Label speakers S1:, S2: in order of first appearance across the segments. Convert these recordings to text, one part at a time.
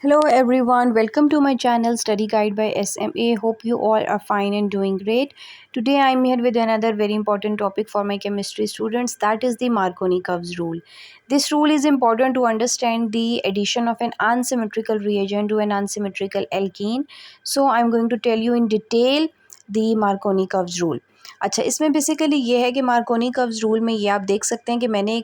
S1: Hello everyone, welcome to my channel Study Guide by SMA. Hope you all are fine and doing great. Today I am here with another very important topic for my chemistry students, that is the Marconi-Curves rule. This rule is important to understand the addition of an unsymmetrical reagent to an unsymmetrical alkene. So I am going to tell you in detail the Marconi-Curves rule. अच्छा, इसमें basically ये है कि Markovnikov curves rule में ये आप देख सकते हैं कि मैंने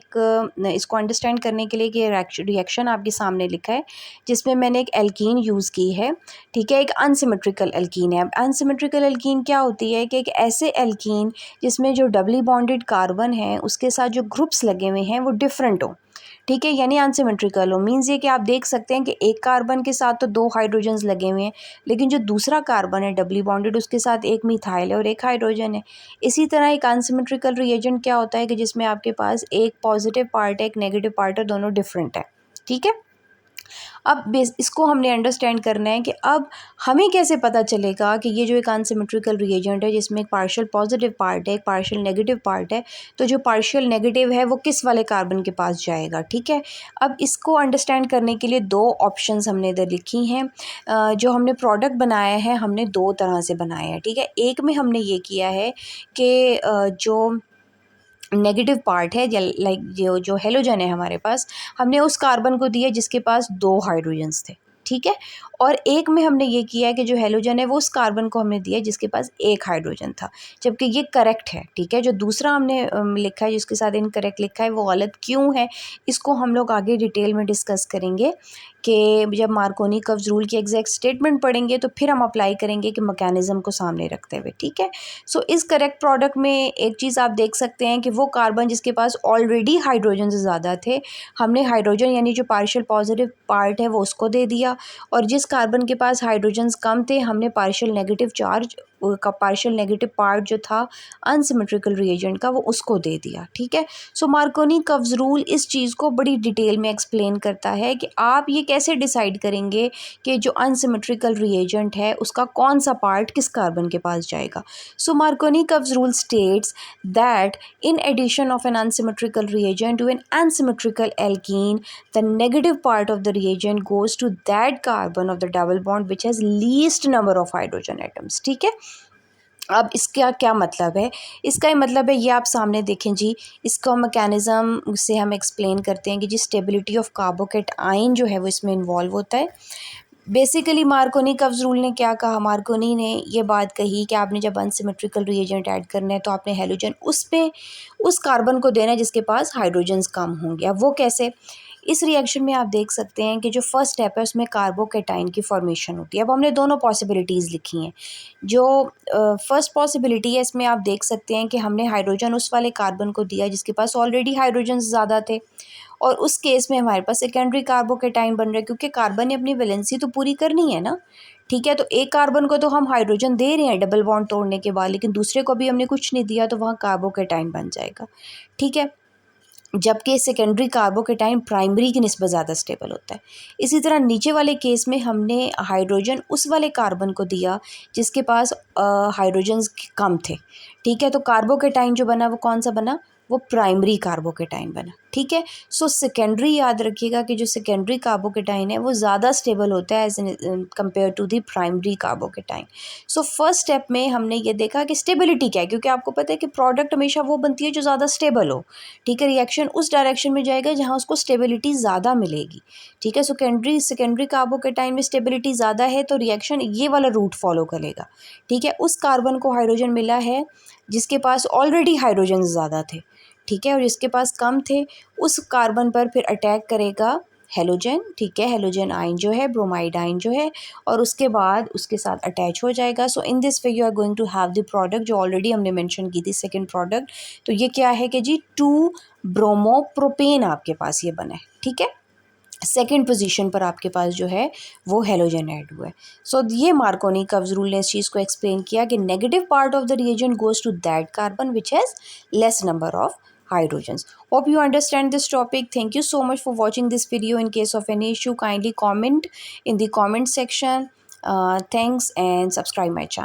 S1: इसको अंडरस्टैंड करने के लिए कि रिएक्शन आपके सामने लिखा है जिसमें मैंने एक एल्कीन यूज़ की है। ठीक है, एक अनसिमेट्रिकल एल्कीन है। अनसिमेट्रिकल एल्कीन क्या होती है कि एक ऐसे एल्कीन जिसमें जो डबली बॉन्डेड कार्बन है उसके साथ जो ग्रुप्स लगे हुए हैं वो डिफरेंट हो। ठीक है, यानी अनसिमेट्रिकल हो। मीन्स ये कि आप देख सकते हैं कि एक कार्बन के साथ तो दो हाइड्रोजन्स लगे हुए हैं, लेकिन जो दूसरा कार्बन है डबली बॉन्डेड उसके साथ एक मिथाइल है और एक हाइड्रोजन है। इसी तरह एक अनसिमेट्रिकल रिएजेंट क्या होता है कि जिसमें आपके पास एक पॉजिटिव पार्ट है, एक नेगेटिव पार्ट है, दोनों डिफरेंट है। ठीक है, अब बेस इसको हमने अंडरस्टैंड करना है कि अब हमें कैसे पता चलेगा कि ये जो एक अनसिमेट्रिकल रिएजेंट है जिसमें एक पार्शियल पॉजिटिव पार्ट है, एक पार्शियल नेगेटिव पार्ट है, तो जो पार्शियल नेगेटिव है वो किस वाले कार्बन के पास जाएगा। ठीक है, अब इसको अंडरस्टैंड करने के लिए दो ऑप्शंस हमने इधर लिखी हैं। जो हमने प्रोडक्ट बनाया है हमने दो तरह से बनाया है। ठीक है, एक में हमने ये किया है कि जो नेगेटिव पार्ट है लाइक जो हेलोजन है हमारे पास, हमने उस कार्बन को दिया जिसके पास दो हाइड्रोजन्स थे। ठीक है, और एक में हमने ये किया है कि जो हेलोजन है वो उस कार्बन को हमने दिया जिसके पास एक हाइड्रोजन था, जबकि ये करेक्ट है। ठीक है, जो दूसरा हमने लिखा है जिसके साथ इनकरेक्ट लिखा है वो गलत क्यों है, इसको हम लोग आगे डिटेल में डिस्कस करेंगे कि जब मार्कोनी कर्व्स रूल की एग्जैक्ट स्टेटमेंट पढ़ेंगे तो फिर हम अप्लाई करेंगे कि मैकेनिज्म को सामने रखते हुए। ठीक है, सो इस करेक्ट प्रोडक्ट में एक चीज़ आप देख सकते हैं कि वो कार्बन जिसके पास ऑलरेडी हाइड्रोजन से ज़्यादा थे, हमने हाइड्रोजन यानी जो पार्शियल पॉजिटिव पार्ट है वो उसको दे दिया, और जिस कार्बन के पास हाइड्रोजन्स कम थे हमने पार्शियल नेगेटिव चार्ज का पार्शियल नेगेटिव पार्ट जो था अनसिमेट्रिकल रिएजेंट का वो उसको दे दिया। ठीक है, सो मार्कोनी कर्व्स रूल इस चीज़ को बड़ी डिटेल में एक्सप्लेन करता है कि आप ये कैसे डिसाइड करेंगे कि जो अनसिमेट्रिकल रिएजेंट है उसका कौन सा पार्ट किस कार्बन के पास जाएगा। So Marconi Curves rule states that in addition of an unsymmetrical reagent to an unsymmetrical alkene, the negative part of the reagent goes to that carbon of the double bond which has least number of hydrogen atoms. ठीक है, अब इसका क्या मतलब है, इसका ये मतलब है ये आप सामने देखें जी, इसका मैकेनिज़्म से हम एक्सप्लेन करते हैं कि जी स्टेबिलिटी ऑफ कार्बोकेटाइन जो है वो इसमें इन्वॉल्व होता है। बेसिकली मार्कोनी कर्व्स रूल ने क्या कहा, मार्कोनी ने ये बात कही कि आपने जब अनसिमेट्रिकल रिएजेंट ऐड करना है तो आपने हेलोजन उस कार्बन को देना है जिसके पास हाइड्रोजन्स कम होंगे। अब वो कैसे, इस रिएक्शन में आप देख सकते हैं कि जो फर्स्ट स्टेप है उसमें कार्बोकेटाइन की फॉर्मेशन होती है। अब हमने दोनों पॉसिबिलिटीज़ लिखी हैं। जो फर्स्ट पॉसिबिलिटी है इसमें आप देख सकते हैं कि हमने हाइड्रोजन उस वाले कार्बन को दिया जिसके पास ऑलरेडी हाइड्रोजन्स ज़्यादा थे, और उस केस में हमारे पास सेकेंडरी कार्बोकेटाइन बन रहा है क्योंकि कार्बन ने अपनी वैलेंसी तो पूरी करनी है ना। ठीक है, तो एक कार्बन को तो हम हाइड्रोजन दे रहे हैं डबल बॉन्ड तोड़ने के बाद, लेकिन दूसरे को भी हमने कुछ नहीं दिया तो वहाँ कार्बोकेटाइन बन जाएगा। ठीक है, जबकि सेकेंडरी कार्बोकेटाइन प्राइमरी की निस्बत ज़्यादा स्टेबल होता है। इसी तरह नीचे वाले केस में हमने हाइड्रोजन उस वाले कार्बन को दिया जिसके पास हाइड्रोजन्स कम थे। ठीक है, तो कार्बोकेटाइन जो बना वो कौन सा बना, वो प्राइमरी कार्बोकेटाइन बना। ठीक है, सो सेकेंडरी याद रखिएगा कि जो सेकेंडरी कार्बोकेटाइन है वो ज़्यादा स्टेबल होता है as compare to the primary carbocation. So first step में हमने ये देखा कि स्टेबिलिटी क्या है, क्योंकि आपको पता है कि प्रोडक्ट हमेशा वो बनती है जो ज़्यादा स्टेबल हो। ठीक है, रिएक्शन उस डायरेक्शन में जाएगा जहाँ उसको स्टेबिलिटी ज़्यादा मिलेगी। ठीक है, सेकेंडरी कार्बोकेटाइन में स्टेबिलिटी ज़्यादा है तो रिएक्शन ये वाला रूट फॉलो करेगा। ठीक है, उस कार्बन को हाइड्रोजन मिला है जिसके पास ऑलरेडी हाइड्रोजन ज़्यादा थे। ठीक है, और जिसके पास कम थे उस कार्बन पर फिर अटैक करेगा हेलोजन। ठीक है, हेलोजन आयन जो है, ब्रोमाइड आयन जो है, और उसके बाद उसके साथ अटैच हो जाएगा। So in this way you are going to have the product जो ऑलरेडी हमने मेंशन की थी, सेकंड प्रोडक्ट। तो ये क्या है कि जी 2 ब्रोमोप्रोपेन आपके पास ये बना है। ठीक है, सेकेंड पोजीशन पर आपके पास जो है वो हेलोजन ऐड हुआ है। सो ये मार्कोनी कर्व्स रूल ने इस चीज़ को एक्सप्लेन किया कि negative part of the reagent goes to that carbon which has less number of hydrogens. Hope you understand this topic. Thank you so much for watching this video. In case of any issue, kindly comment in the comment section. Thanks, and subscribe my channel.